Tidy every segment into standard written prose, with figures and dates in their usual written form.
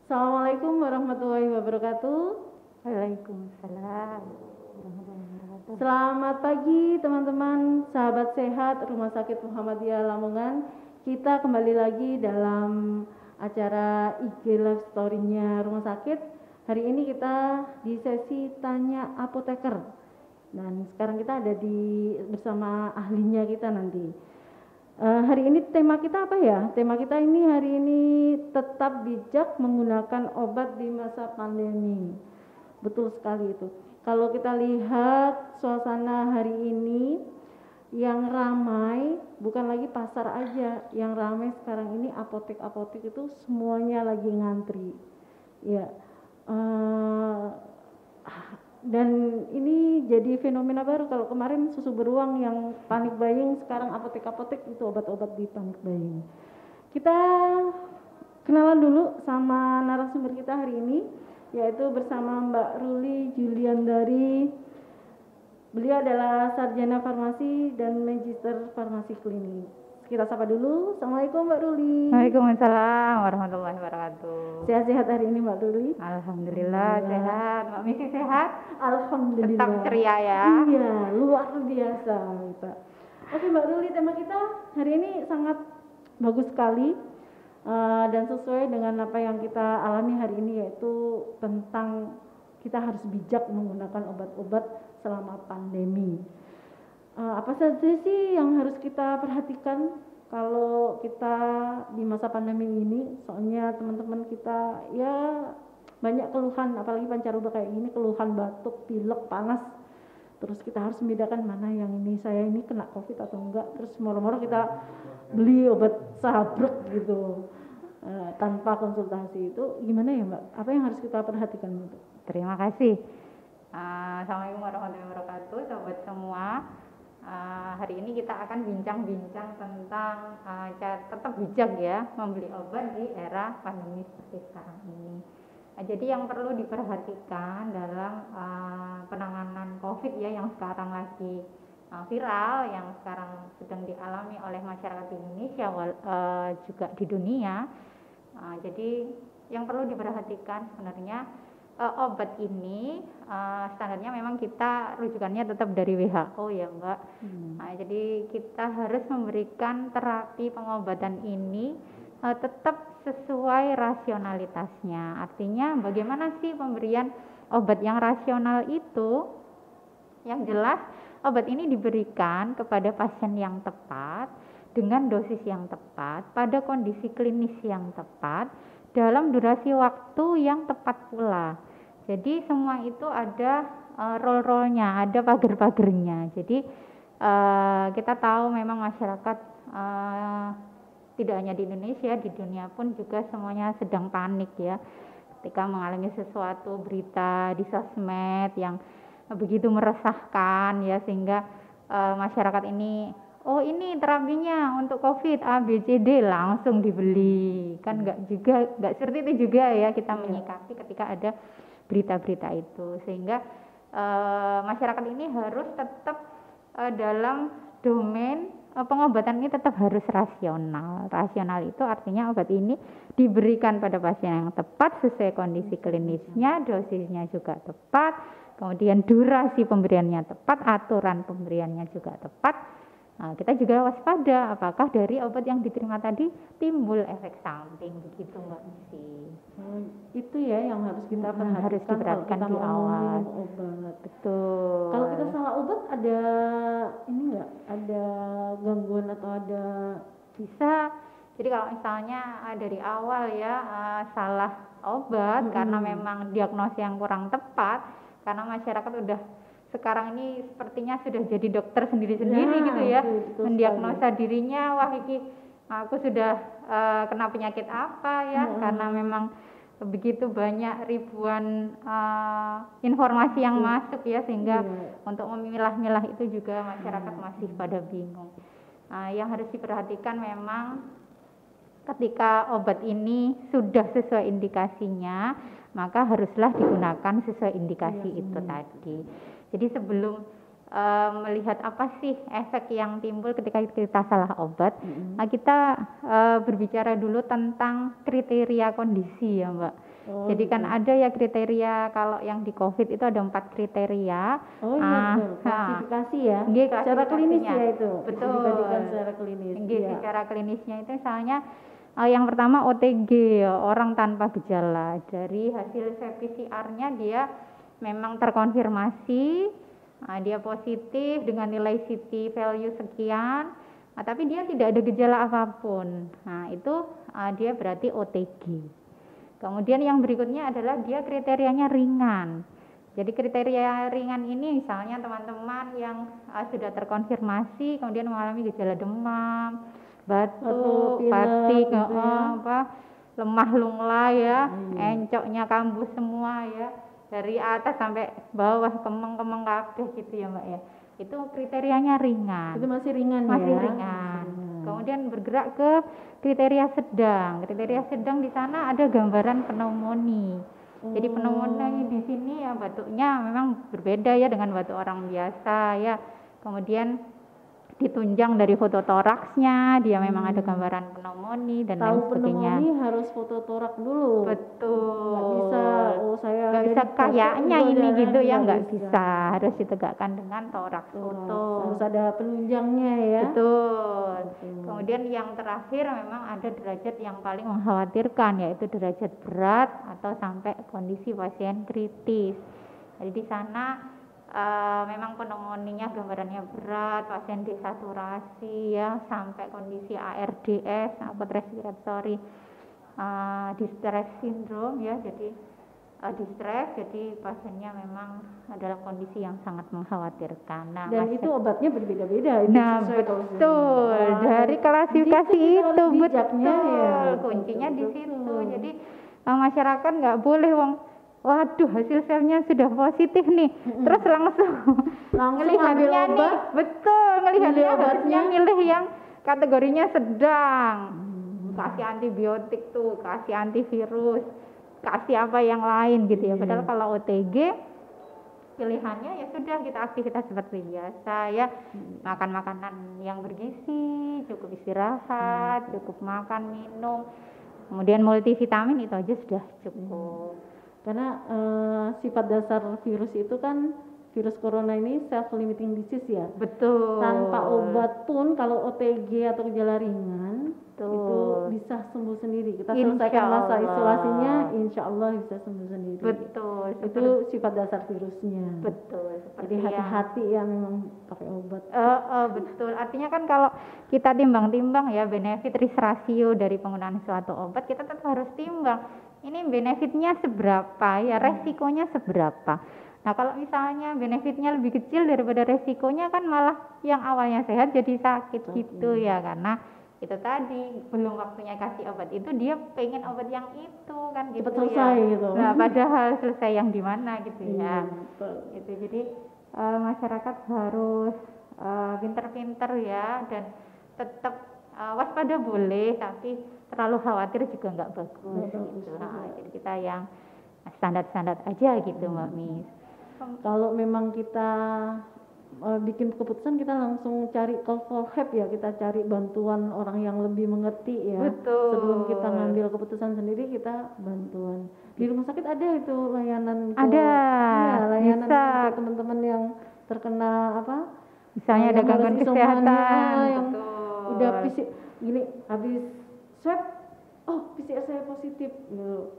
Assalamualaikum warahmatullahi wabarakatuh. Waalaikumsalam warahmatullahi wabarakatuh. Selamat pagi teman-teman, sahabat sehat Rumah Sakit Muhammadiyah Lamongan. Kita kembali lagi dalam acara IG Live Story-nya Rumah Sakit. Hari ini kita di sesi Tanya Apoteker. Dan sekarang kita ada bersama ahlinya kita nanti. Hari ini tema kita apa ya? Tema kita ini hari ini tetap bijak menggunakan obat di masa pandemi. Betul sekali itu. Kalau kita lihat suasana hari ini yang ramai bukan lagi pasar aja, yang ramai sekarang ini apotek-apotek itu semuanya lagi ngantri. Ya. Dan ini jadi fenomena baru. Kalau kemarin susu beruang yang panic buying, sekarang apotek-apotek itu obat-obat di panic buying. Kita kenalan dulu sama narasumber kita hari ini, yaitu bersama Mbak Ruli Juliandari. Beliau adalah sarjana farmasi dan magister farmasi klinik. Kita sapa dulu. Assalamualaikum Mbak Ruli. Waalaikumsalam warahmatullahi wabarakatuh. Sehat-sehat hari ini Mbak Ruli? Alhamdulillah sehat. Mbak Misi sehat? Alhamdulillah. Tetap ceria ya. Iya, luar biasa Mbak. Oke Mbak Ruli, tema kita hari ini sangat bagus sekali dan sesuai dengan apa yang kita alami hari ini, yaitu tentang kita harus bijak menggunakan obat-obat selama pandemi. Apa saja sih yang harus kita perhatikan kalau kita di masa pandemi ini? Soalnya teman-teman kita ya banyak keluhan, apalagi pancaroba kayak gini, keluhan batuk, pilek, panas. Terus kita harus membedakan mana yang ini saya ini kena COVID atau enggak. Terus moro-moro kita beli obat sabrek gitu tanpa konsultasi. Itu gimana ya Mbak? Apa yang harus kita perhatikan Mbak? Terima kasih. Assalamualaikum warahmatullahi wabarakatuh, sobat semua. Hari ini kita akan bincang-bincang tentang tetap bijak ya membeli obat di era pandemi seperti sekarang ini. Jadi yang perlu diperhatikan dalam penanganan COVID ya yang sekarang lagi viral, yang sekarang sedang dialami oleh masyarakat di Indonesia juga di dunia. Jadi yang perlu diperhatikan sebenarnya obat ini standarnya memang kita rujukannya tetap dari WHO ya Mbak. Jadi kita harus memberikan terapi pengobatan ini tetap sesuai rasionalitasnya. Artinya bagaimana sih pemberian obat yang rasional itu? Yang jelas obat ini diberikan kepada pasien yang tepat dengan dosis yang tepat pada kondisi klinis yang tepat dalam durasi waktu yang tepat pula. Jadi semua itu ada role-nya, ada pagar-pagarnya. Jadi kita tahu memang masyarakat tidak hanya di Indonesia, di dunia pun juga semuanya sedang panik ya. Ketika mengalami sesuatu berita di sosmed yang begitu meresahkan ya, sehingga masyarakat ini, oh ini terapinya untuk COVID A B C D, langsung dibeli. Kan enggak seperti itu juga ya kita menyikapi ketika ada berita-berita itu, sehingga masyarakat ini harus tetap dalam domain pengobatan ini tetap harus rasional. Rasional itu artinya obat ini diberikan pada pasien yang tepat sesuai kondisi klinisnya, dosisnya juga tepat, kemudian durasi pemberiannya tepat, aturan pemberiannya juga tepat. Kita juga waspada apakah dari obat yang diterima tadi timbul efek samping, begitu Mbak Misi. Itu ya yang harus kita perhatikan, harus diperhatikan di awal. Obat. Betul. Kalau kita salah obat ada ini enggak? Ada gangguan atau ada? Bisa. Jadi kalau misalnya dari awal ya salah obat karena memang diagnosis yang kurang tepat, karena masyarakat udah sekarang ini sepertinya sudah jadi dokter sendiri-sendiri gitu ya, mendiagnosa dirinya, wah ini aku sudah kena penyakit apa ya, karena memang begitu banyak ribuan informasi yang masuk ya, sehingga untuk memilah-milah itu juga masyarakat masih pada bingung. Yang harus diperhatikan memang ketika obat ini sudah sesuai indikasinya, maka haruslah digunakan sesuai indikasi itu tadi. Jadi sebelum melihat apa sih efek yang timbul ketika kita salah obat, kita berbicara dulu tentang kriteria kondisi ya Mbak. Oh, Jadi gitu. kan ada ya kriteria, kalau yang di COVID itu ada 4 kriteria. Oh iya betul, Nah, klasifikasi ya. nggih, Secara klinis klasifikasinya. ya itu. Betul. Dibandingkan secara klinis. Nggih, Iya. secara klinisnya itu misalnya yang pertama OTG, orang tanpa gejala. Dari hasil PCR-nya dia memang terkonfirmasi dia positif dengan nilai CT value sekian, tapi dia tidak ada gejala apapun. Nah, itu dia berarti OTG. Kemudian yang berikutnya adalah dia kriterianya ringan. Jadi kriteria ringan ini misalnya teman-teman yang sudah terkonfirmasi kemudian mengalami gejala demam, batuk, pilek fatigue, gitu ya. lemah lunglai ya, encoknya kambuh semua ya, dari atas sampai bawah kemeng-kemeng kabeh gitu ya Mbak ya. Itu kriterianya ringan. Itu masih ringan Masih ya. ringan. Kemudian bergerak ke kriteria sedang. Kriteria sedang di sana ada gambaran pneumonia. Jadi pneumonia di sini ya batuknya memang berbeda ya dengan batuk orang biasa ya. Kemudian ditunjang dari foto toraksnya, dia memang ada gambaran pneumonia dan lain Tahu sebagainya. pneumonia harus foto torak dulu. Betul. Nggak bisa, saya nggak bisa dari kayaknya batuk ini juga gitu ya, nggak bisa. bisa. Harus ditegakkan dengan toraks foto. Harus ada penunjangnya ya. Betul. Kemudian yang terakhir memang ada derajat yang paling mengkhawatirkan, yaitu derajat berat atau sampai kondisi pasien kritis. Jadi di sana memang pneumonia gambarannya berat, pasien desaturasi ya, sampai kondisi ARDS, akut respiratory distress syndrome ya. Jadi distress, jadi pasiennya memang adalah kondisi yang sangat mengkhawatirkan. Nah, dan itu obatnya berbeda-beda. Nah, betul. Dari klasifikasi itu betul. Ya. Kuncinya di situ. Jadi masyarakat nggak boleh waduh hasil swabnya sudah positif nih, terus langsung ngelihatnya nih, betul, ngelihatnya harusnya milih yang kategorinya sedang, kasih antibiotik tuh, kasih antivirus, kasih apa yang lain gitu ya. Padahal kalau OTG pilihannya ya sudah, kita aktivitas seperti biasa ya, makan makanan yang bergizi, cukup istirahat, cukup makan minum, kemudian multivitamin, itu aja sudah cukup. Karena sifat dasar virus itu kan, virus corona ini self limiting disease ya. Betul. Tanpa obat pun kalau OTG atau gejala ringan itu bisa sembuh sendiri. Kita selesaikan masa isolasinya, insya Allah bisa sembuh sendiri. Betul. Itu sifat dasar virusnya. Betul. Jadi hati-hati ya memang pakai obat. Betul. Artinya kan kalau kita timbang-timbang ya benefit risk ratio dari penggunaan suatu obat, kita tetap harus timbang. Ini benefitnya seberapa ya, resikonya seberapa. Nah kalau misalnya benefitnya lebih kecil daripada resikonya, kan malah yang awalnya sehat jadi sakit gitu ya, karena itu tadi belum waktunya kasih obat itu dia pengen obat yang itu kan gitu. Cepat selesai ya. Gitu. Nah padahal selesai yang di mana gitu ya. Itu jadi masyarakat harus pinter-pinter ya, dan tetap waspada boleh, tapi terlalu khawatir juga nggak bagus gitu. Jadi kita yang standar-standar aja gitu Mbak Mis. Kalau memang kita bikin keputusan, kita langsung cari call help ya, kita cari bantuan orang yang lebih mengerti ya. Betul. Sebelum kita ngambil keputusan sendiri, kita bantuan. Di rumah sakit ada itu layanan. Ada. Ya, layanan bisa. untuk teman-teman yang terkena apa? Misalnya ada gangguan kesehatan. Yang udah gini, habis swab, PCR saya positif,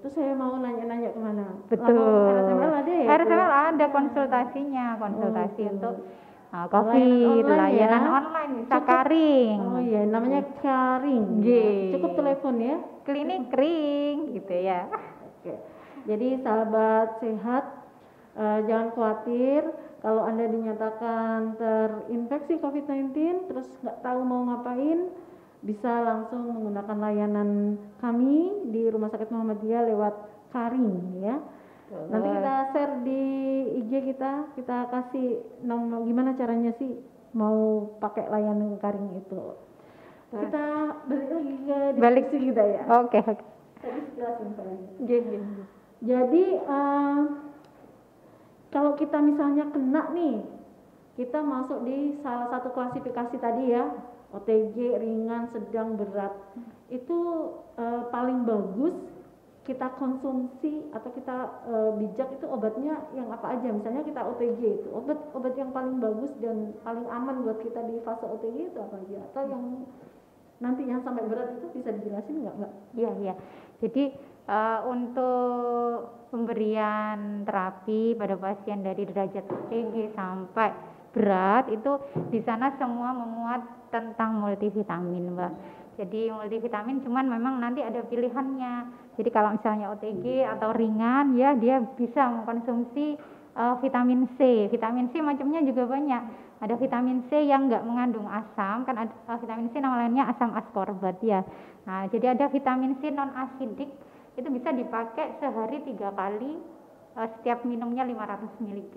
terus saya mau nanya-nanya kemana? Betul. RSML ada ya? RSML ada konsultasi untuk COVID, layanan online bisa Karing. Oh iya, namanya Karing. Cukup telepon ya. Klinik Ring gitu ya. Oke. Jadi sahabat sehat, jangan khawatir kalau Anda dinyatakan terinfeksi COVID-19 terus nggak tahu mau ngapain, bisa langsung menggunakan layanan kami di Rumah Sakit Muhammadiyah lewat Karing ya. Nanti kita share di IG kita kasih nomor gimana caranya sih mau pakai layanan Karing itu. Kita balik lagi ke diskusi kita ya. Oke. Tadi jelasin soalnya. Jadi kalau kita misalnya kena nih, kita masuk di salah satu klasifikasi tadi ya, OTG ringan, sedang, berat. Itu paling bagus kita konsumsi atau kita bijak itu obatnya yang apa aja. Misalnya kita OTG itu obat yang paling bagus dan paling aman buat kita di fase OTG itu apa aja, atau yang nanti yang sampai berat itu bisa dijelasin nggak Mbak? Iya, iya. Jadi untuk pemberian terapi pada pasien dari derajat OTG sampai berat itu di sana semua memuat tentang multivitamin, Mbak. Jadi multivitamin cuman memang nanti ada pilihannya. Jadi kalau misalnya OTG atau ringan ya dia bisa mengkonsumsi vitamin C. Vitamin C macamnya juga banyak. Ada vitamin C yang enggak mengandung asam, kan ada vitamin C nama lainnya asam ascorbat ya. Nah, jadi ada vitamin C non asidik, itu bisa dipakai sehari 3 kali, setiap minumnya 500 mg.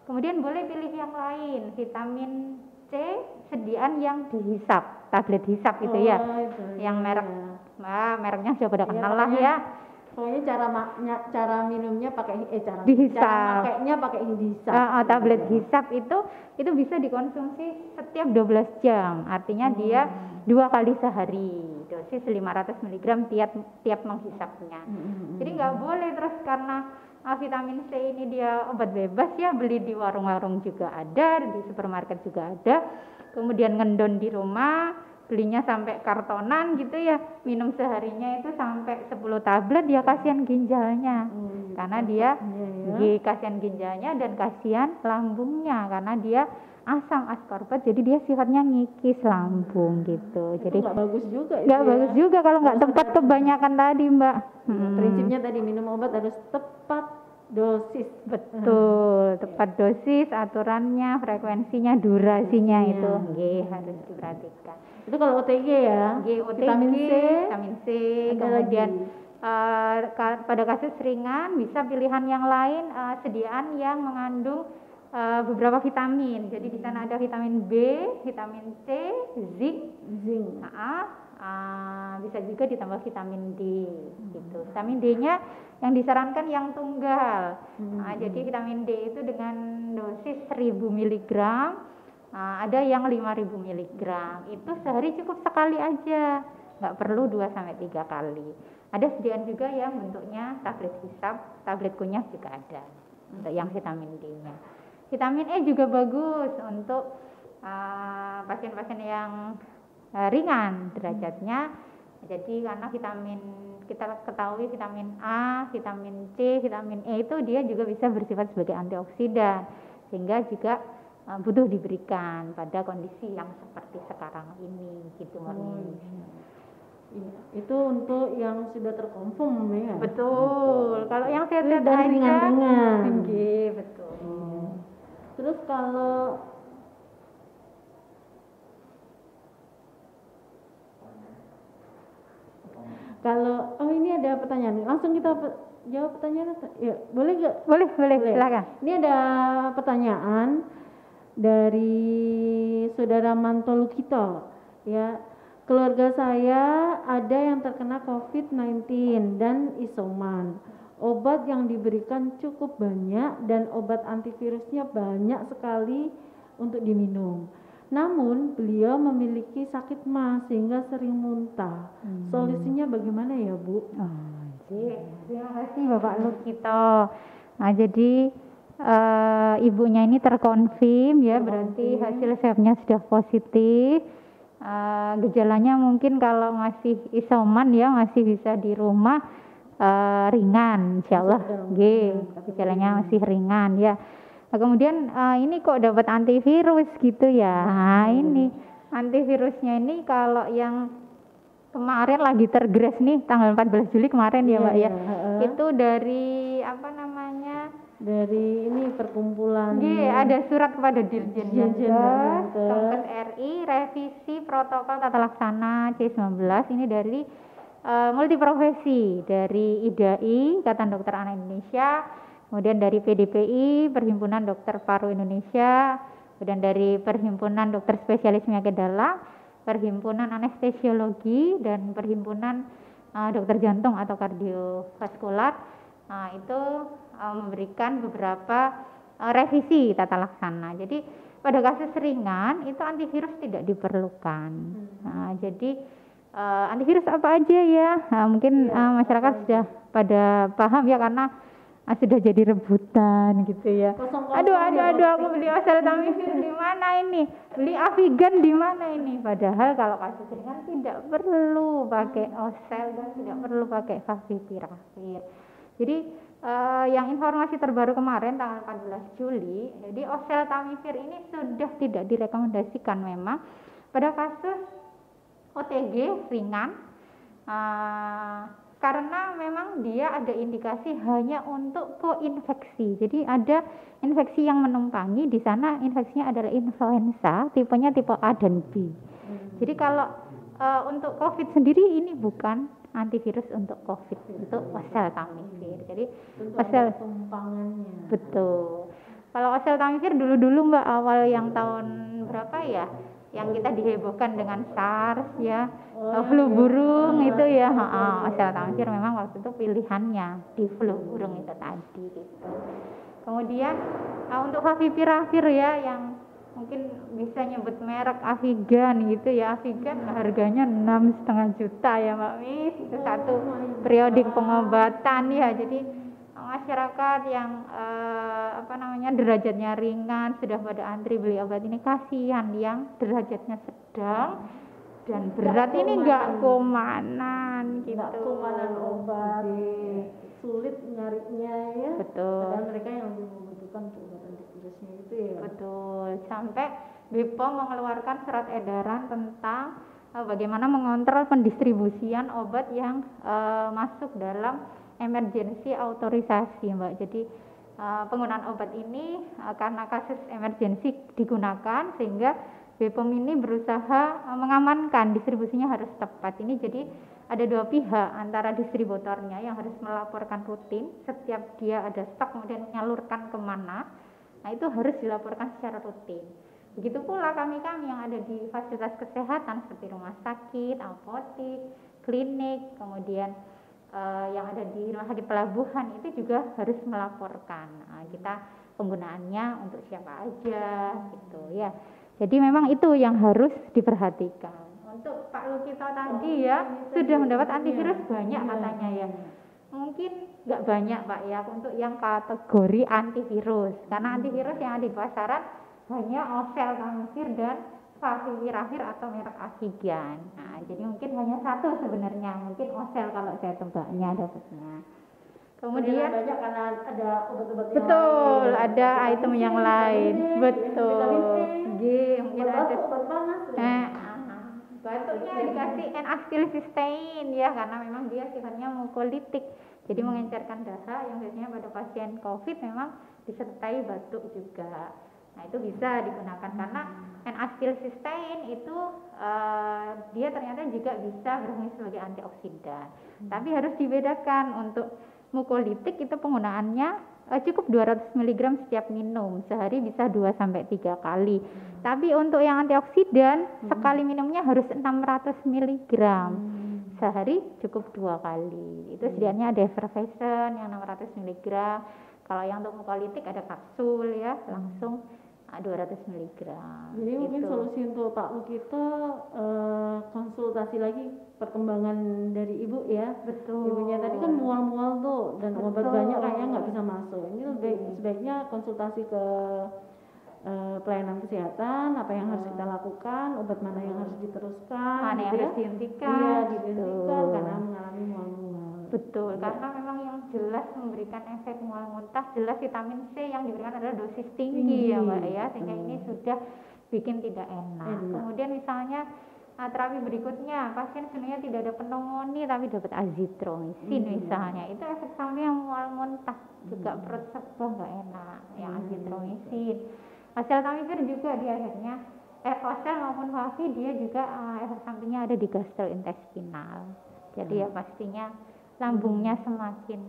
Kemudian boleh pilih yang lain, vitamin C sediaan yang dihisap, tablet hisap gitu ya. Itu, yang merek mereknya sudah pada kenal lah pokoknya, ya. Pokoknya cara minumnya pakai dihisap. Cara makainya pakai dihisap. Tablet hisap itu bisa dikonsumsi setiap 12 jam. Artinya dia 2 kali sehari. Dosis 500 mg tiap menghisapnya. Jadi nggak boleh terus karena vitamin C ini dia obat bebas ya, beli di warung-warung juga ada, di supermarket juga ada. Kemudian ngendon di rumah, belinya sampai kartonan gitu ya, minum seharinya itu sampai 10 tablet, ya kasihan ginjalnya. Karena dia kasihan ginjalnya dan kasihan lambungnya karena dia asam ascorbat, jadi dia sifatnya ngikis lambung gitu. Itu jadi nggak bagus juga. Nggak bagus juga kalau nggak tepat kebanyakan tadi, Mbak. Prinsipnya tadi minum obat harus tepat dosis. Betul, tepat dosis, aturannya, frekuensinya, durasinya itu harus diperhatikan. Itu kalau OTG ya. OTG, vitamin C, kemudian pada kasus ringan bisa pilihan yang lain, sediaan yang mengandung beberapa vitamin. Jadi di sana ada vitamin B, vitamin C, zinc. Bisa juga ditambah vitamin D gitu. Vitamin D-nya yang disarankan yang tunggal. Jadi vitamin D itu dengan dosis 1000 mg, ada yang 5000 mg. Itu sehari cukup sekali aja, nggak perlu 2-3 kali. Ada sediaan juga yang bentuknya tablet hisap, tablet kunyah juga ada untuk yang vitamin D-nya. Vitamin E juga bagus untuk pasien-pasien yang ringan derajatnya. Jadi karena kita ketahui vitamin A, vitamin C, vitamin E itu dia juga bisa bersifat sebagai antioksidan, sehingga juga butuh diberikan pada kondisi yang seperti sekarang ini gitu. Itu untuk yang sudah terkonfirm ya. Betul. Kalau yang sehat-sehat aja ringan-ringan. Betul. Terus kalau ini ada pertanyaan, langsung kita jawab pertanyaan. Ya, boleh nggak? Boleh, silakan. Ini ada pertanyaan dari saudara Mantolukito ya. Keluarga saya ada yang terkena COVID-19 dan isoman. Obat yang diberikan cukup banyak dan obat antivirusnya banyak sekali untuk diminum. Namun beliau memiliki sakit MAS sehingga sering muntah. Solusinya bagaimana ya, Bu? Terima kasih Bapak Lukito. Nah, jadi ibunya ini terkonfirm ya, berarti hasil swabnya sudah positif. Gejalanya mungkin kalau masih isoman ya masih bisa di rumah, ringan insyaallah. Gejalanya masih ringan ya. Nah, kemudian ini kok dapat antivirus gitu ya. Nah, ini antivirusnya ini kalau yang kemarin lagi tergres nih tanggal 14 Juli kemarin ya Mbak ya. Itu dari apa namanya? Dari ini perkumpulan. Ada surat kepada Dirjen Kemenkes RI revisi protokol tata laksana C19 ini dari multiprofesi, dari IDAI Ikatan Dokter Anak Indonesia, kemudian dari PDPI Perhimpunan Dokter Paru Indonesia, kemudian dari Perhimpunan Dokter Spesialis Penyakit Dalam, Perhimpunan Anestesiologi, dan Perhimpunan Dokter Jantung atau Kardiovaskular. Itu memberikan beberapa revisi tata laksana. Jadi pada kasus ringan itu antivirus tidak diperlukan. Jadi antivirus apa aja ya. Nah, mungkin masyarakat sudah pada paham ya, karena sudah jadi rebutan gitu ya. Aduh, aku beli oseltamivir di mana ini? Beli Avigan di mana ini? Padahal kalau kasus ringan tidak perlu pakai osel dan tidak perlu pakai favipiravir. Jadi yang informasi terbaru kemarin tanggal 14 Juli, jadi oseltamivir ini sudah tidak direkomendasikan memang pada kasus OTG ringan. Karena memang dia ada indikasi hanya untuk koinfeksi. Jadi ada infeksi yang menumpangi, di sana infeksinya adalah influenza, tipenya tipe A dan B. Jadi kalau untuk COVID sendiri ini bukan antivirus untuk COVID, untuk oseltamivir. Jadi betul. Kalau oseltamivir dulu Mbak, awal yang tahun berapa ya? Yang kita dihebohkan dengan SARS ya, flu burung itu ya, oseltamivir memang waktu itu pilihannya di flu burung itu tadi gitu. Kemudian untuk favipiravir ya, yang mungkin bisa nyebut merek Avigan gitu ya, Avigan harganya 6,5 juta ya Mbak Mis, itu satu periodik pengobatan ya. Jadi masyarakat yang derajatnya ringan sudah pada antri beli obat ini, kasihan yang derajatnya sedang dan berat ini nggak kumanan gitu. Nggak kumanan obat, sulit nyarinya ya. Betul. Padahal mereka yang lebih membutuhkan obat antivirusnya itu ya. Betul. Sampai BPOM mengeluarkan surat edaran tentang bagaimana mengontrol pendistribusian obat yang masuk dalam emergency autorisasi Mbak. Jadi penggunaan obat ini karena kasus emergensi digunakan, sehingga BPOM ini berusaha mengamankan distribusinya harus tepat. Ini jadi ada dua pihak, antara distributornya yang harus melaporkan rutin setiap dia ada stok, kemudian menyalurkan kemana, nah itu harus dilaporkan secara rutin. Begitu pula kami yang ada di fasilitas kesehatan seperti rumah sakit, apotik, klinik, kemudian yang ada di rumah sakit pelabuhan itu juga harus melaporkan kita penggunaannya untuk siapa aja gitu ya. Jadi memang itu yang harus diperhatikan. Untuk Pak Lukito tadi ya sudah mendapat antivirus banyak katanya ya. Mungkin nggak banyak Pak ya untuk yang kategori antivirus, karena antivirus yang ada di pasaran hanya oseltamivir dan favipiravir atau merek Avigan. Nah, jadi mungkin hanya satu sebenarnya, mungkin osel kalau saya tebaknya dapatnya. Kemudian banyak karena ada obat-obat yang betul, lain. ada item yang lain. Betul. Mungkin ada obat panas. Batuknya dikasih N-acetylcysteine ya, karena memang dia sifatnya mukolitik. Jadi mengencerkan dahak yang biasanya pada pasien COVID memang disertai batuk juga. Nah, itu bisa digunakan karena N-acetylcysteine itu dia ternyata juga bisa berfungsi sebagai antioksidan. Tapi harus dibedakan, untuk mukolitik itu penggunaannya cukup 200 mg setiap minum, sehari bisa 2-3 kali. Tapi untuk yang antioksidan sekali minumnya harus 600 mg. Sehari cukup 2 kali. Itu sedianya ada effervescent yang 600 mg. Kalau yang untuk mukolitik ada kapsul ya, langsung 200 mg. Jadi gitu. Mungkin solusi untuk Pak Lukito konsultasi lagi perkembangan dari ibu ya. Betul. Ibunya tadi kan mual-mual tuh dan obat banyak kayaknya nggak bisa masuk. Ini sebaiknya konsultasi ke pelayanan kesehatan, apa yang harus kita lakukan, obat mana yang harus diteruskan, mana yang harus dihentikan. Iya, dihentikan karena mengalami mual-mual. Betul, karena memang yang jelas memberikan efek mual muntah, jelas vitamin C yang diberikan adalah dosis tinggi ya Mbak ya, sehingga ini sudah bikin tidak enak. Kemudian misalnya terapi berikutnya, pasien sebenarnya tidak ada pneumonia tapi dapat azitromisin misalnya, itu efek samping yang mual muntah, juga perut sebah nggak enak, yang azitromisin. Oseltamivir juga di akhirnya osel maupun favi dia juga efek sampingnya ada di gastrointestinal. Jadi ya pastinya lambungnya semakin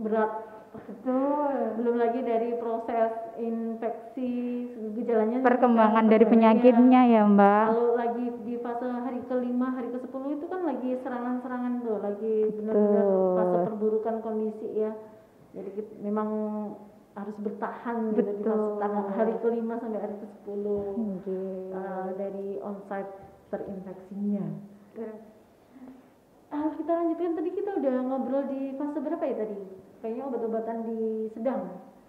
berat. Betul. Belum lagi dari proses infeksi, gejalanya, perkembangan dari penyakitnya ya Mbak. Kalau lagi di fase hari ke-5, hari ke-10 itu kan lagi serangan-serangan tuh, lagi benar-benar fase perburukan kondisi ya. Jadi memang harus bertahan gitu di fase hari ke-5 sampai hari ke-10 dari onsite terinfeksinya. Kita lanjutkan, tadi kita udah ngobrol di fase berapa ya tadi? Kayaknya obat-obatan di sedang.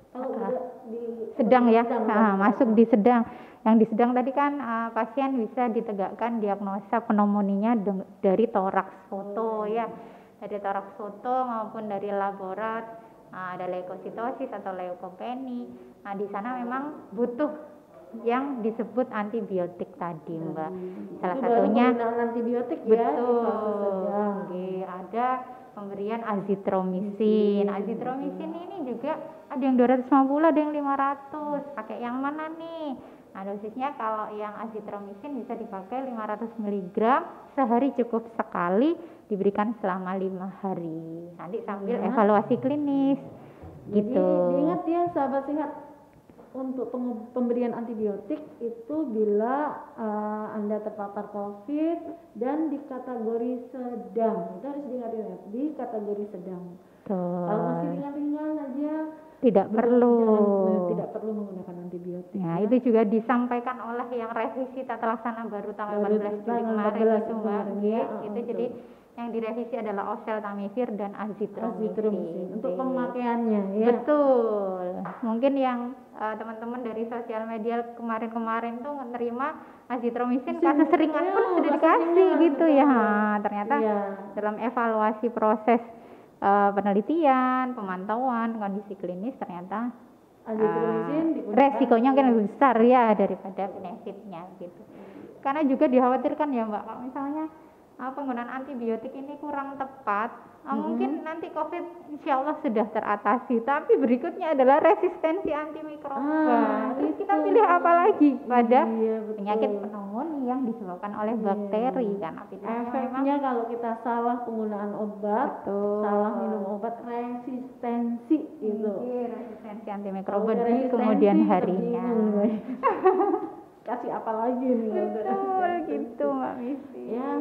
Kalau udah di sedang ya, sedang, masuk di sedang. Yang di sedang tadi kan pasien bisa ditegakkan diagnosa pneumonia dari toraks foto ya, dari toraks foto maupun dari laborat, ada leukositosis atau leukopeni. Nah di sana memang butuh yang disebut antibiotik tadi Mbak. Salah itu satunya antibiotik ya. Betul. Ada pemberian azitromisin. Azitromisin ini juga ada yang 250, ada yang 500. Pakai yang mana nih? Nah, dosisnya kalau yang azitromisin bisa dipakai 500 mg sehari cukup sekali, diberikan selama 5 hari. Nanti sambil evaluasi klinis. Gitu. Jadi diingat ya sahabat sehat, untuk pemberian antibiotik itu bila Anda terpapar COVID dan di kategori sedang, itu harus diingat di kategori sedang. Kalau masih ringan-ringan aja tidak perlu menggunakan antibiotik. Nah, itu juga disampaikan oleh yang revisi tata laksana baru tanggal 14 Juli kemarin itu Mbak. Itu jadi yang direvisi adalah oseltamivir dan azitromisin. Untuk pemakaiannya ya. Betul. Mungkin yang teman-teman dari sosial media kemarin-kemarin tuh menerima azitromisin kasus ringan pun sudah dikasih gitu ya. Ternyata dalam evaluasi proses penelitian, pemantauan kondisi klinis ternyata resikonya mungkin lebih besar ya daripada benefitnya gitu. Karena juga dikhawatirkan ya Mbak, kalau misalnya penggunaan antibiotik ini kurang tepat, mungkin nanti COVID insya Allah sudah teratasi, tapi berikutnya adalah resistensi antimikroba. Terus kita pilih apa lagi pada penyakit pneumonia yang disebabkan oleh bakteri kan? Efeknya kalau kita salah penggunaan obat, salah minum obat, resistensi itu. Resistensi antimikroba di kemudian harinya. Kasih apa lagi nih? Betul gitu Mbak Misi. Ya.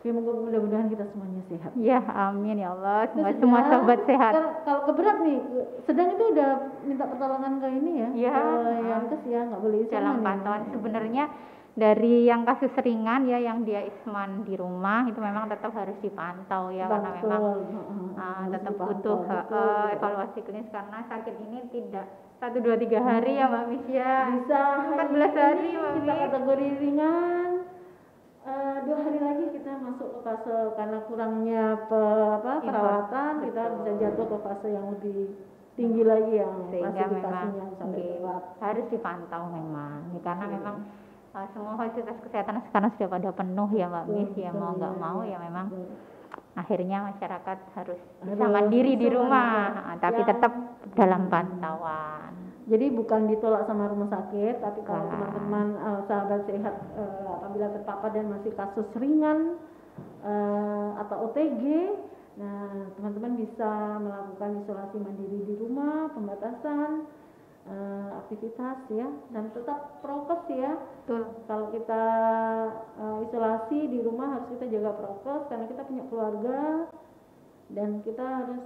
Mudah-mudahan kita semuanya sehat. Ya, amin ya Allah. Semoga semua sobat sehat. Kalau keberat nih, sedang itu udah minta pertolongan ke ini ya. Iya. Yankes ya, nggak boleh dalam pantauan. Sebenarnya dari yang kasus ringan ya, yang dia isman di rumah itu memang tetap harus dipantau ya, karena memang tetap butuh evaluasi klinis karena sakit ini tidak 1, 2, 3 hari ya Mbak Mis ya. Bisa 14 hari Mbak Mis. Kita kategori ringan. 2 hari lagi kita masuk ke fase, karena kurangnya perawatan, kita bisa jatuh ke fase yang lebih tinggi lagi, yang klasifikasinya sampai berat. Harus dipantau memang, karena memang semua fasilitas kesehatan sekarang sudah pada penuh ya Mbak Mis ya, mau nggak mau ya memang akhirnya masyarakat harus bisa mandiri di rumah, tapi tetap dalam pantauan. Jadi bukan ditolak sama rumah sakit, tapi kalau teman-teman sahabat sehat apabila terpapar dan masih kasus ringan atau OTG, nah teman-teman bisa melakukan isolasi mandiri di rumah, pembatasan aktivitas ya, dan tetap prokes ya. Betul. Kalau kita isolasi di rumah harus kita jaga prokes karena kita punya keluarga dan kita harus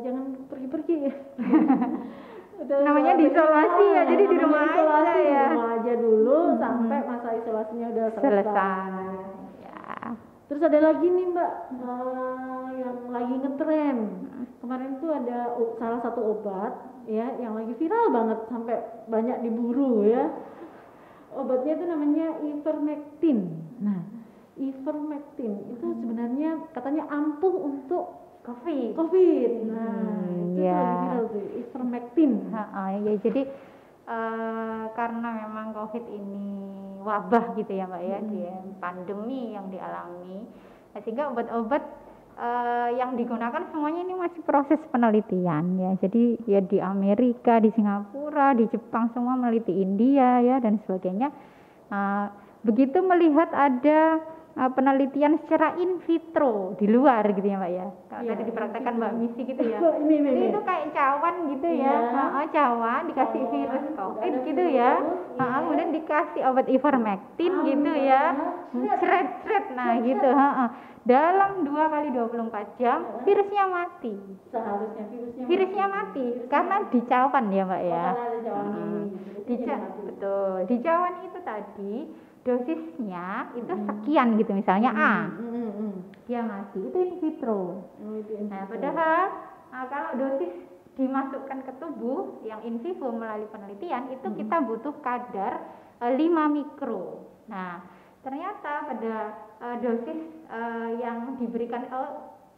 jangan pergi-pergi. Namanya diisolasi ya, jadi di rumah aja ya. Di rumah aja dulu sampai masa isolasinya udah selesai. Ya. Terus ada lagi nih Mbak, yang lagi ngetren. Kemarin tuh ada salah satu obat ya yang lagi viral banget sampai banyak diburu ya. Obatnya itu namanya ivermectin. Nah, ivermectin itu sebenarnya katanya ampuh untuk COVID. Nah, itu lagi viral tuh, ivermectin. Ya jadi karena memang COVID ini wabah gitu ya Mbak ya, dia pandemi yang dialami, sehingga obat-obat yang digunakan semuanya ini masih proses penelitian ya. Jadi ya di Amerika, di Singapura, di Jepang semua meneliti, India ya dan sebagainya. Begitu melihat ada penelitian secara in vitro di luar gitu ya Mbak ya. Kalau tadi dipraktekkan Mbak Misi gitu ya. Jadi itu kayak cawan gitu ya. Cawan dikasih virus COVID gitu ya. Kemudian dikasih obat ivermectin gitu ya. Seret-seret nah gitu. Dalam 2 kali 24 jam virusnya mati. Seharusnya virusnya mati karena dicawan ya Mbak ya. Betul. Di cawan itu tadi dosisnya itu sekian gitu misalnya A, dia mati, itu in vitro. Nah, padahal kalau dosis dimasukkan ke tubuh yang in vivo melalui penelitian itu kita butuh kadar 5 mikro. Nah, ternyata pada dosis yang diberikan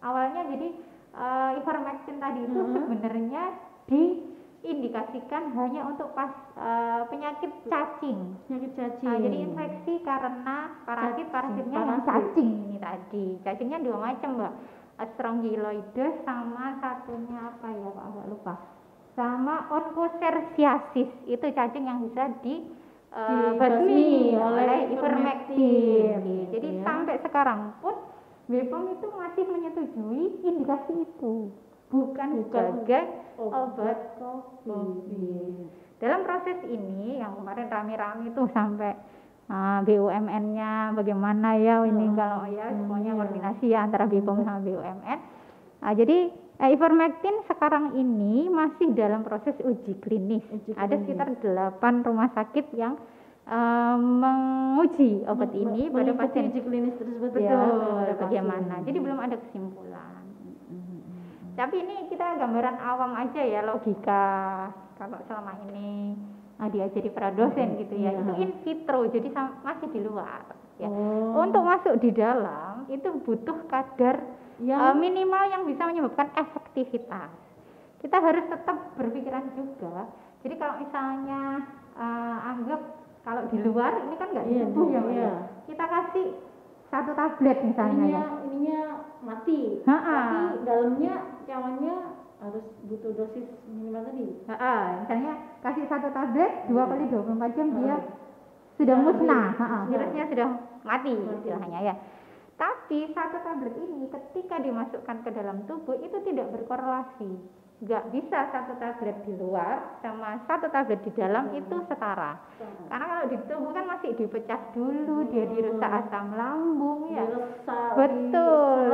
awalnya jadi ivermectin tadi itu sebenarnya diindikasikan hanya untuk penyakit cacing. Jadi infeksi karena parasitnya yang cacing ini tadi. Cacingnya 2 macam, Mbak. Strongyloides sama satunya apa ya, Pak, agak lupa. Sama onchocerciasis, itu cacing yang bisa dibasmi oleh ivermectin. Jadi sampai sekarang pun BPOM itu masih menyetujui indikasi itu, bukan sebagai obat COVID. Dalam proses ini yang kemarin rame-rame itu sampai BUMN-nya bagaimana ya ini kalau ya semuanya koordinasi ya antara BPOM sama BUMN. Jadi ivermectin sekarang ini masih dalam proses uji klinis. Ada sekitar 8 rumah sakit yang menguji obat ini pada pasien uji klinis tersebut. Betul, bagaimana. Jadi belum ada kesimpulan. Tapi ini kita gambaran awam aja ya, logika kalau selama ini diajari para dosen gitu ya. Itu in vitro, jadi masih di luar ya. Untuk masuk di dalam itu butuh kadar minimal yang bisa menyebabkan efektivitas. Kita harus tetap berpikiran juga. Jadi kalau misalnya anggap kalau di luar ini kan nggak disembuh ya. Kita kasih 1 tablet misalnya. Ininya mati. Tapi dalamnya cawannya harus butuh dosis minimal tadi. Misalnya kasih 1 tablet 2 kali 24 jam dia sudah musnah. Virusnya sudah mati istilahnya ya. Tapi 1 tablet ini ketika dimasukkan ke dalam tubuh itu tidak berkorelasi. Nggak bisa 1 tablet di luar sama 1 tablet di dalam itu setara. Karena kalau di tubuh kan masih dipecah dulu, dia dirusak asam lambung ya. Betul.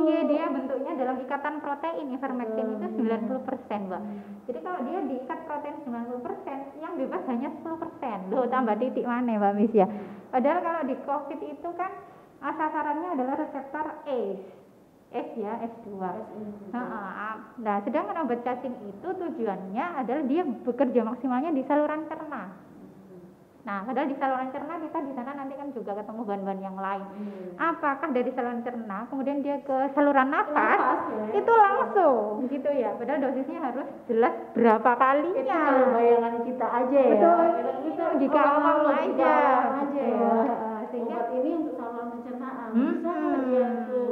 Iya, dia bentuknya dalam ikatan protein. Ivermectin itu 90%, Mbak. Jadi kalau dia diikat protein 90%, yang bebas hanya 10%. Loh, tambah titik mana, Mbak Miss ya? Padahal kalau di COVID itu kan sasarannya adalah reseptor S2. Nah, sedangkan obat cacing itu tujuannya adalah dia bekerja maksimalnya di saluran cerna. Nah, padahal di saluran cerna kita di sana nanti kan juga ketemu bahan-bahan yang lain. Apakah dari saluran cerna kemudian dia ke saluran nafas itu langsung gitu ya? Padahal dosisnya harus jelas berapa kalinya. Itu kalau bayangan kita aja ya. Betul. Itu jika awam aja ya. Sehingga obat ini untuk saluran pencernaan. Bisa dia untuk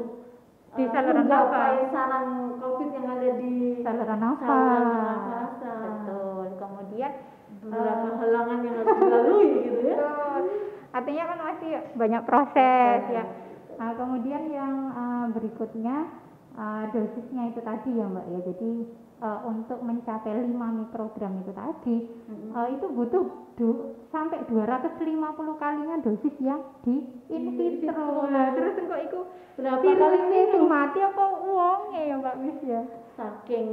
di saluran nafas, sarang COVID yang ada di saluran nafas. Betul. Kemudian beberapa halangan yang harus dilalui gitu ya. Artinya kan masih banyak proses ya. Nah, kemudian yang berikutnya dosisnya itu tadi ya Mbak ya. Jadi untuk mencapai 5 mikrogram itu tadi itu butuh sampai 250 kalinya dosis yang di in vitro. Nah, terus kok itu berapa kali itu mati apa uangnya ya Mbak Miss ya? Saking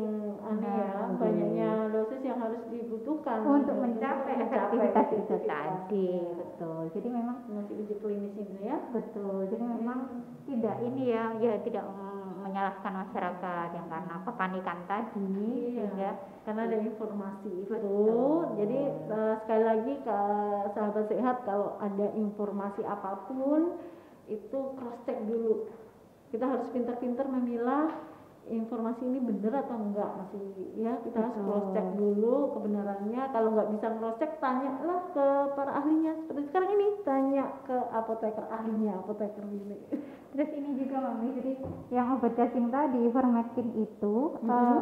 banyaknya dosis yang harus dibutuhkan untuk mencapai efektivitas itu tadi. Betul. Jadi memang masih uji klinis itu ya. Betul. Jadi memang tidak ini ya tidak menyalahkan masyarakat yang karena kepanikan tadi sehingga karena ada informasi itu. Betul. Jadi sekali lagi ke sahabat sehat, kalau ada informasi apapun itu cross check dulu. Kita harus pintar-pintar memilah informasi ini benar atau enggak, masih ya kita harus cross check dulu kebenarannya. Kalau nggak bisa cross check, tanyalah ke para ahlinya. Seperti sekarang ini tanya ke apoteker ahlinya, apoteker ini. Terus ini juga Mami, jadi yang obat cacing tadi ivermectin itu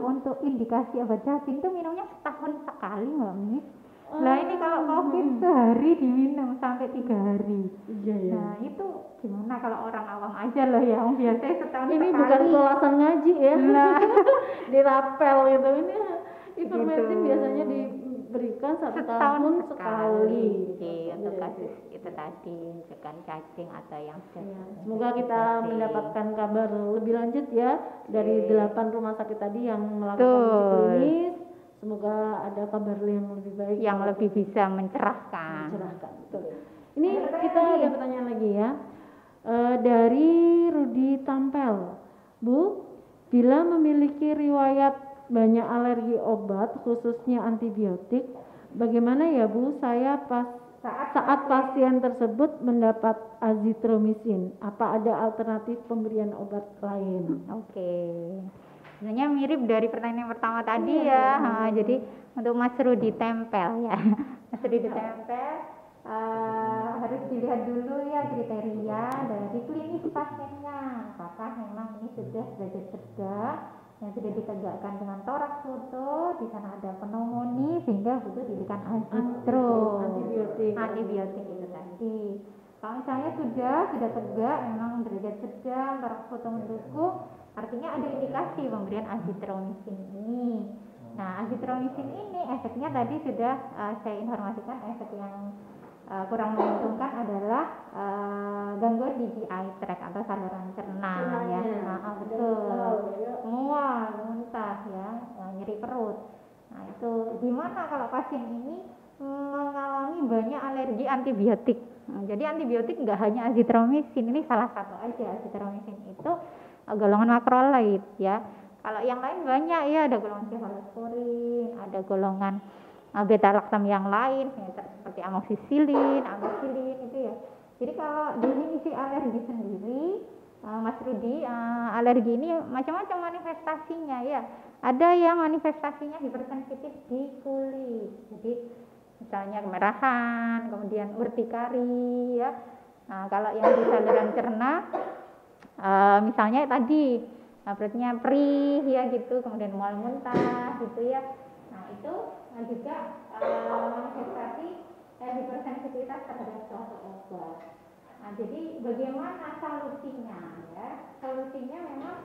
untuk indikasi obat cacing itu minumnya setahun sekali Mami. Nah ini kalau COVID sehari diminum sampai 3 hari. Nah itu gimana kalau orang awam aja loh ya, biasanya setahun ini sekali. Bukan kelasan ngaji ya. Nah, dirapel gitu. Ini ivermectin biasanya diberikan 1 tahun sekali. Untuk kasus itu tadi bukan cacing atau yang semoga kita mendapatkan kabar lebih lanjut ya dari 8 rumah sakit tadi yang melakukan uji klinis. Semoga ada kabar yang lebih baik, yang lebih bisa mencerahkan. Betul. Ini kita ada pertanyaan lagi ya. Dari Rudi Tampel. Bu, bila memiliki riwayat banyak alergi obat, khususnya antibiotik, bagaimana ya Bu, saya saat pasien tersebut mendapat azitromisin, apa ada alternatif pemberian obat lain? Oke. Sebenarnya mirip dari pertanyaan yang pertama tadi ya. Jadi untuk Mas Rudi Tempel ya. Mas Rudi Tempel harus dilihat dulu ya kriteria dari klinis pasiennya. Apakah memang ini sudah derajat sedang yang sudah ditegakkan dengan toraks foto, di sana ada pneumonia sehingga butuh diberikan antibiotik itu tadi. Kalau misalnya sudah tegak memang derajat sedang, toraks foto mendukung, artinya ada indikasi pemberian azitromisin ini. Nah, azitromisin ini efeknya tadi sudah saya informasikan, efek yang kurang menguntungkan adalah gangguan di GI tract atau saluran cerna ya. Betul. Mual, muntah ya, nyeri perut. Nah, itu gimana kalau pasien ini mengalami banyak alergi antibiotik. Jadi antibiotik nggak hanya azitromisin, ini salah satu aja. Azitromisin itu golongan makrolid ya. Kalau yang lain banyak ya, ada golongan cefalosporin, ada golongan beta laktam yang lain seperti amoxicillin, amoxicillin itu ya. Jadi kalau definisi alergi sendiri, Mas Rudi, alergi ini macam-macam manifestasinya ya. Ada yang manifestasinya hipersensitif di kulit. Jadi misalnya kemerahan, kemudian urtikari ya. Nah, kalau yang di saluran cerna misalnya tadi perutnya perih ya gitu, kemudian mual muntah gitu ya. Nah, itu juga manifestasi hipersensitivitas terhadap suatu obat. Nah, jadi bagaimana solusinya ya? Solusinya memang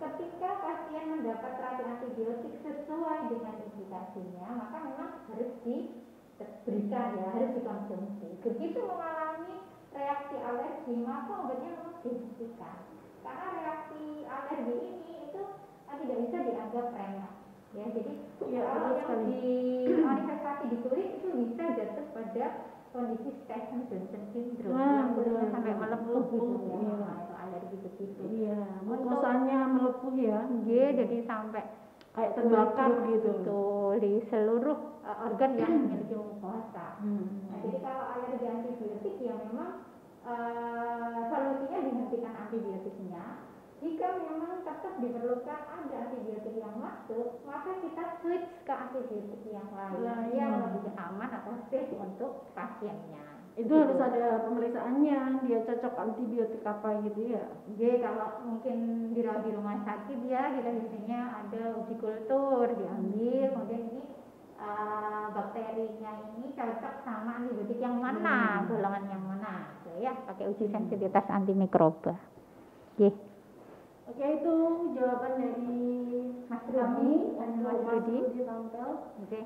ketika pasien mendapat terapi antibiotik sesuai dengan indikasinya, maka memang harus diberikan ya, harus dikonsumsi. Begitu mengalami reaksi alergi, maka obatnya harus dihentikan. Karena reaksi alergi ini itu tidak bisa dianggap remeh. Ya, jadi kalau yang manifestasi di kulit itu bisa jatuh pada kondisi Stevens-Johnson syndrome yang kulitnya sampai melepuh gitu ya. Itu alergi begitu. Iya, mukosanya melepuh ya. Iya, jadi sampai kayak terbakar gitu. Betul, di seluruh organ yang memiliki mukosa. Nah, jadi kalau alergi antibiotik ya memang solusinya dihentikan antibiotiknya. Jika memang tetap diperlukan ada antibiotik yang masuk, maka kita switch ke antibiotik yang lain yang lebih aman atau safe untuk pasiennya. Itu harus ada pemeriksaannya, dia cocok antibiotik apa gitu ya. Jadi kalau mungkin dirawat di rumah sakit ya, kita biasanya ada uji kultur diambil, kemudian ini bakterinya ini cocok sama antibiotik yang mana, golongan yang mana, ya pakai uji sensitivitas antimikroba. Oke, itu jawaban dari Mas Rudi dan Mas Rudi Tampel. Oke.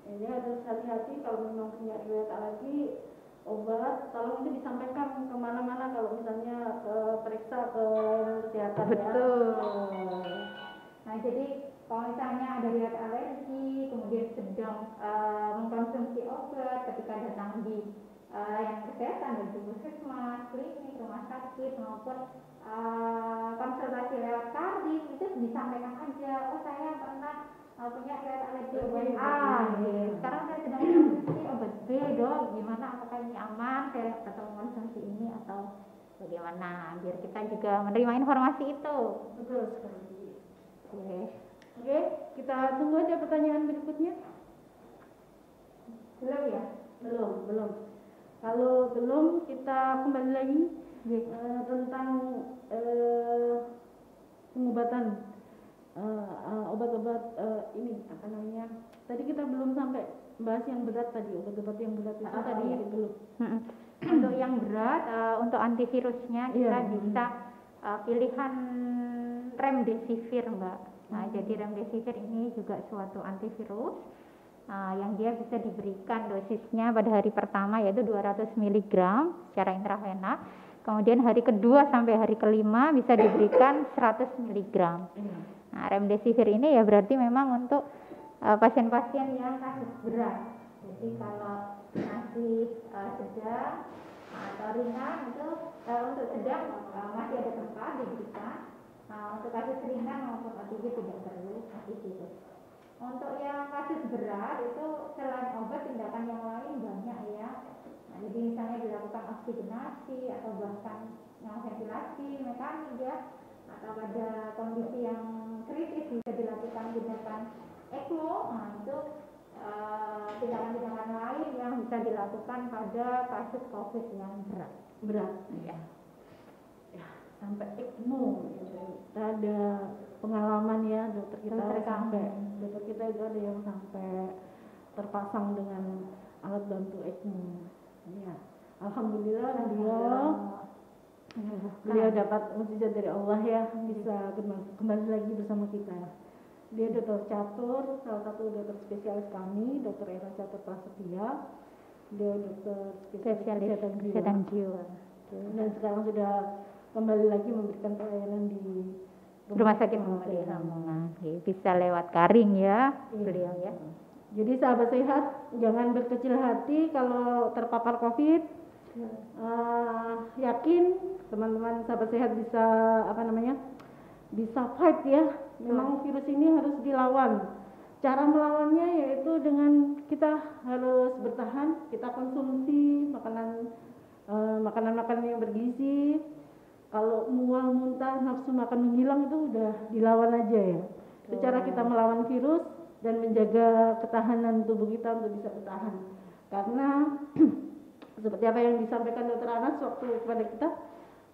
Jadi harus hati-hati kalau memang punya riwayat alergi obat, tolong itu disampaikan kemana-mana kalau misalnya periksa ke kesehatan. Betul. Ya. Nah, jadi kalau misalnya ada riwayat alergi, kemudian sedang mengkonsumsi obat ketika datang di yang kesehatan dari puskesmas, klinik, rumah sakit maupun konsultasi lewat kardim, itu disampaikan aja, oh saya pernah punya riwayat alergi obat A, sekarang saya sedang mengkonsumsi obat B dok, gimana, apakah ini aman, saya tetap mengkonsumsi ini atau bagaimana, biar kita juga menerima informasi itu. Betul sekali. Oke, kita tunggu aja pertanyaan berikutnya. Belum ya? Belum. Kalau belum, kita kembali lagi tentang pengobatan obat-obat ini apa namanya? Tadi kita belum sampai bahas yang berat tadi, obat-obat yang berat itu tadi ya. Belum. Untuk yang berat, untuk antivirusnya kita bisa pilihan remdesivir, Mbak. Nah, jadi remdesivir ini juga suatu antivirus yang dia bisa diberikan dosisnya pada hari pertama yaitu 200 mg secara intravena. Kemudian hari kedua sampai hari kelima bisa diberikan 100 mg. Nah, remdesivir ini ya berarti memang untuk pasien-pasien yang kasus berat. Jadi kalau masih sedang atau ringan itu untuk sedang masih ada tempat diberikan. Untuk kasus ringan maupun OTG tidak perlu masih gitu. Untuk yang kasus berat itu selain obat tindakan yang lain banyak ya. Nah, jadi misalnya dilakukan oksigenasi atau bahkan ventilasi mekanik ya, atau pada kondisi yang kritis bisa dilakukan tindakan ECMO. Nah itu tindakan-tindakan lain yang bisa dilakukan pada kasus COVID yang berat ya. Sampai ECMO gitu. Kita ada pengalaman ya dokter kita itu ada yang sampai terpasang dengan alat bantu ECMO ya. Alhamdulillah beliau dapat mukjizat dari Allah ya, bisa kembali lagi bersama kita. Dia dokter catur, salah satu dokter spesialis kami, dokter Era Catur Prasetya. Dia dokter spesialis kesehatan jiwa. Dan sekarang sudah kembali lagi memberikan pelayanan di Rumah Sakit Muhammadiyah Lamongan. Bisa lewat daring ya beliau ya. Jadi sahabat sehat, jangan berkecil hati kalau terpapar COVID. Yakin teman-teman sahabat sehat bisa bisa fight ya. Memang virus ini harus dilawan. Cara melawannya yaitu dengan kita harus bertahan, kita konsumsi makanan yang bergizi. Kalau mual, muntah, nafsu makan menghilang itu udah dilawan aja ya. Itu cara kita melawan virus dan menjaga ketahanan tubuh kita untuk bisa bertahan. Karena seperti apa yang disampaikan Dr. Anas waktu kepada kita,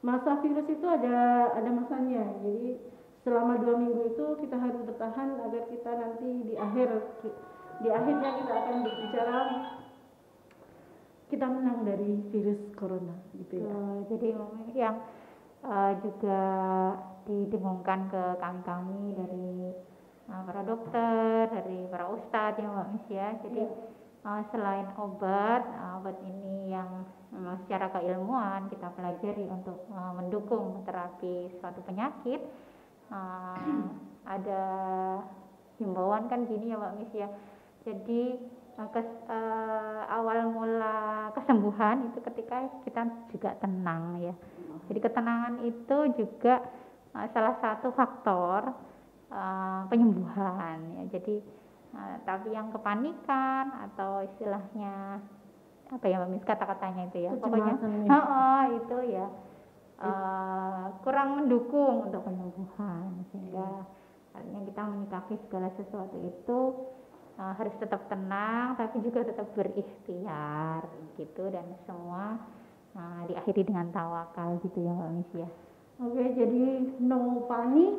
masa virus itu ada masanya. Jadi selama 2 minggu itu kita harus bertahan agar kita nanti di akhirnya kita akan berbicara kita menang dari virus corona gitu ya. Jadi yang juga didengungkan ke kami dari para dokter, dari para ustadz ya Mbak Miss ya. Jadi selain obat ini yang secara keilmuan kita pelajari untuk mendukung terapi suatu penyakit, ada himbauan kan gini ya Mbak Miss ya. Jadi awal mula kesembuhan itu ketika kita juga tenang ya. Jadi ketenangan itu juga salah satu faktor penyembuhan ya. Jadi tapi yang kepanikan atau istilahnya apa ya Mbak Miss kata-katanya itu ya, pokoknya itu ya kurang mendukung untuk penyembuhan, sehingga artinya kita menyikapi segala sesuatu itu harus tetap tenang tapi juga tetap berikhtiar gitu, dan semua diakhiri dengan tawakal gitu ya Mbak Miss ya. Oke, jadi no panik,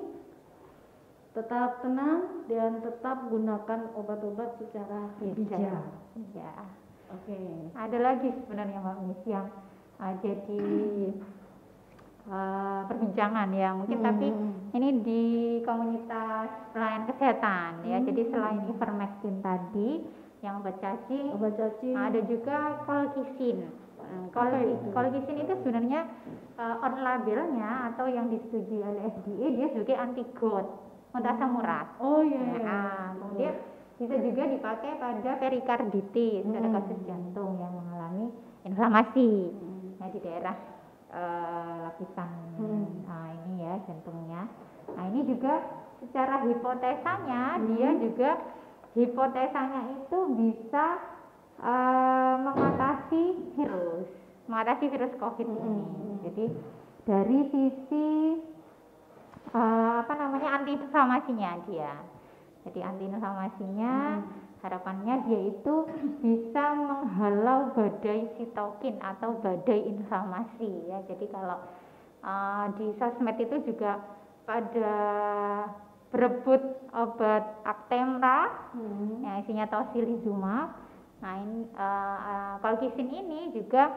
tetap tenang dan tetap gunakan obat-obat secara bijak. Ya. Oke. Ada lagi sebenarnya Mbak Miss yang jadi perbincangan ya mungkin, tapi ini di komunitas pelayanan kesehatan ya. Jadi selain ivermectin tadi yang obat cacing, ada juga colchicine. Colchicine itu sebenarnya on labelnya atau yang disetujui oleh FDA dia sebagai anti GOT untuk asam urat. Kemudian bisa juga dipakai pada perikarditis, pada kasus jantung yang mengalami inflamasi di daerah lapisan ini ya jantungnya. Nah ini juga secara hipotesanya dia juga hipotesanya itu bisa mengatasi virus COVID ini. Jadi dari sisi antiinflamasinya dia. Jadi antiinflamasinya harapannya dia itu bisa menghalau badai sitokin atau badai inflamasi ya. Jadi kalau di sosmed itu juga pada berebut obat Actemra yang isinya tocilizumab. Nah ini colchicine ini juga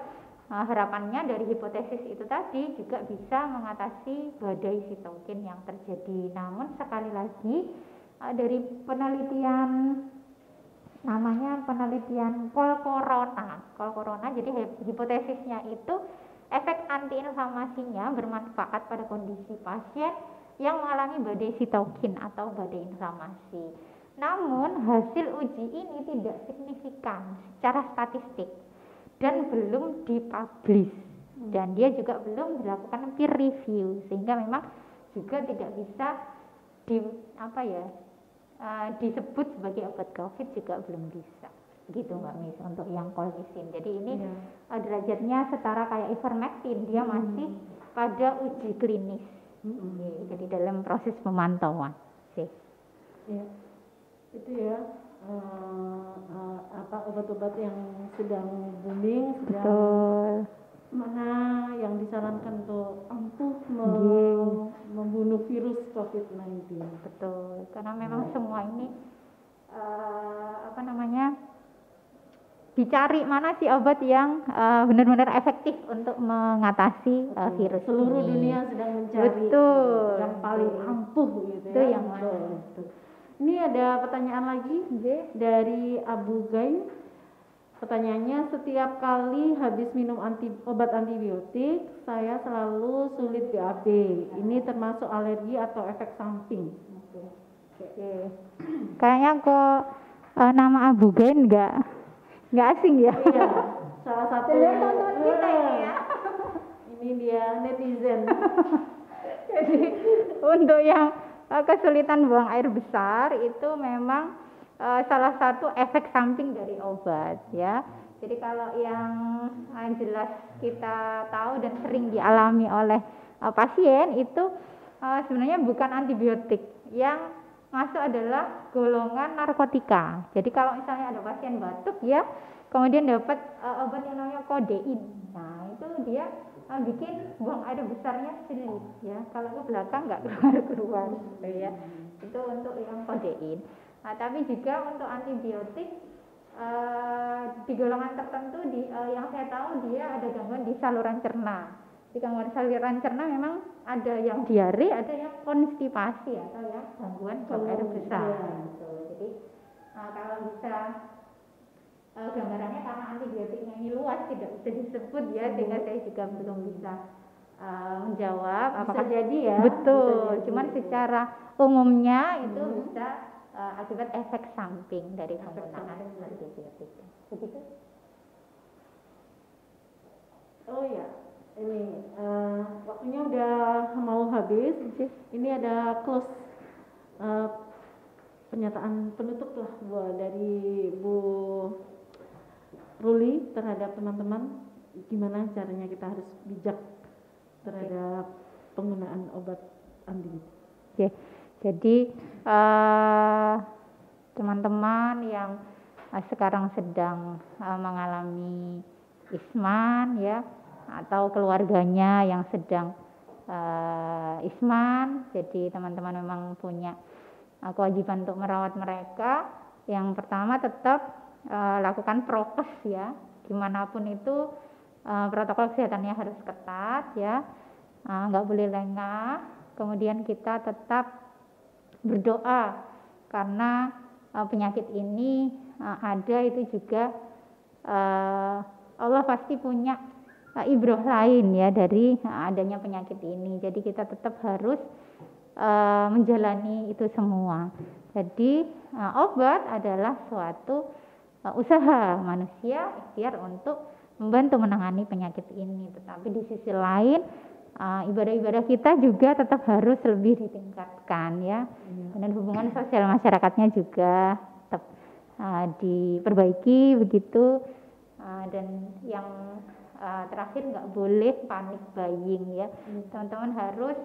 harapannya dari hipotesis itu tadi juga bisa mengatasi badai sitokin yang terjadi. Namun sekali lagi dari penelitian namanya penelitian Col Corona, jadi hipotesisnya itu efek antiinflamasinya bermanfaat pada kondisi pasien yang mengalami badai sitokin atau badai inflamasi. Namun hasil uji ini tidak signifikan secara statistik dan belum dipublish dan dia juga belum dilakukan peer review, sehingga memang juga tidak bisa disebut sebagai obat COVID juga belum bisa gitu Mbak Mis untuk yang kolkisin. Jadi ini derajatnya setara kayak ivermectin, dia masih pada uji klinis. Jadi dalam proses pemantauan sih. Ya. Itu ya obat-obat yang sedang booming, sedang mana yang disarankan untuk ampuh membunuh virus COVID-19. Betul, karena memang semua ini dicari mana sih obat yang benar-benar efektif untuk mengatasi virus. Seluruh ini. Dunia sedang mencari yang paling ampuh gitu itu ya. Yang mana? Ini ada pertanyaan lagi dari Abu Gain. Pertanyaannya, setiap kali habis minum obat antibiotik, saya selalu sulit BAB. Ini termasuk alergi atau efek samping? Oke. Kayaknya kok nama Abu Gain nggak asing ya? Iya, salah satu teman kita ini ya. Ini dia netizen. Jadi untuk yang kesulitan buang air besar itu memang salah satu efek samping dari obat ya. Jadi kalau yang jelas kita tahu dan sering dialami oleh pasien itu sebenarnya bukan antibiotik, yang masuk adalah golongan narkotika. Jadi kalau misalnya ada pasien batuk ya, kemudian dapat obat yang namanya kodein. Nah, itu dia bikin buang air besarnya sulit ya. Kalau ke belakang nggak keluar gitu ya. Itu untuk yang kodein. Nah, tapi juga untuk antibiotik di golongan tertentu yang saya tahu dia ada gangguan di saluran cerna. Di gangguan saluran cerna memang ada yang diare, ada yang konstipasi atau yang gangguan buang air besar. Gitu. Jadi kalau bisa gambarannya karena antibiotiknya ini luas tidak bisa disebut ya, sehingga saya juga belum bisa menjawab. Apakah jadi ya? Betul. Cuman secara umumnya itu bisa akibat efek samping dari penggunaan antibiotik. Begitu? Oh ya, ini waktunya udah mau habis. Ini ada close pernyataan penutup lah dari Bu Ruli terhadap teman-teman. Gimana caranya kita harus bijak terhadap penggunaan obat antibiotik. Oke. Jadi teman-teman yang sekarang sedang mengalami isman ya, atau keluarganya yang sedang isman, jadi teman-teman memang punya kewajiban untuk merawat mereka. Yang pertama tetap lakukan prokes ya, dimanapun itu protokol kesehatannya harus ketat ya, nggak boleh lengah. Kemudian kita tetap berdoa karena penyakit ini ada, itu juga Allah pasti punya ibrah lain ya dari adanya penyakit ini. Jadi kita tetap harus menjalani itu semua. Jadi obat adalah suatu usaha manusia ikhtiar untuk membantu menangani penyakit ini. Tetapi di sisi lain ibadah-ibadah kita juga tetap harus lebih ditingkatkan ya. Dan hubungan sosial masyarakatnya juga tetap diperbaiki begitu. Dan yang terakhir nggak boleh panik buying ya. Teman-teman harus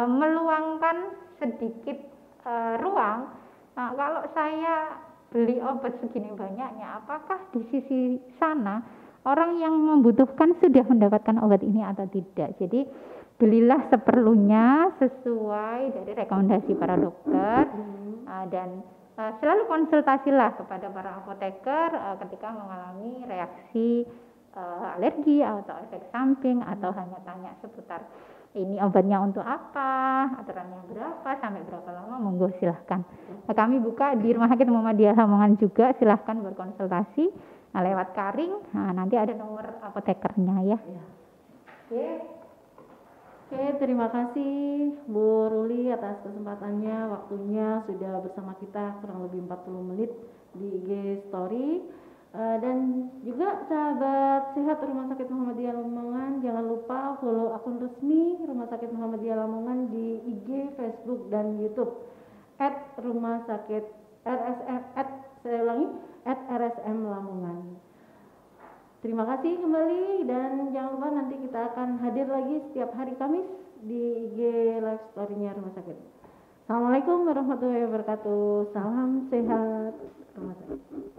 meluangkan sedikit ruang. Kalau saya beli obat segini banyaknya, apakah di sisi sana orang yang membutuhkan sudah mendapatkan obat ini atau tidak? Jadi belilah seperlunya sesuai dari rekomendasi para dokter dan selalu konsultasilah kepada para apoteker ketika mengalami reaksi alergi atau efek samping, atau hanya tanya seputar ini obatnya untuk apa, aturannya berapa, sampai berapa lama, monggo silahkan. Kami buka di Rumah Sakit Muhammadiyah Lamongan juga, silahkan berkonsultasi lewat Karing. Nanti ada nomor apotekernya ya. Oke. Oke, terima kasih Bu Ruli atas kesempatannya, waktunya sudah bersama kita kurang lebih 40 menit di IG Story. Dan juga sahabat sehat Rumah Sakit Muhammadiyah Lamongan, jangan lupa follow akun resmi Rumah Sakit Muhammadiyah Lamongan di IG, Facebook, dan YouTube @rumah sakit RSM saya ulangi @RSM Lamongan. Terima kasih kembali dan jangan lupa nanti kita akan hadir lagi setiap hari Kamis di IG live story-nya Rumah Sakit. Assalamualaikum warahmatullahi wabarakatuh. Salam sehat Rumah Sakit.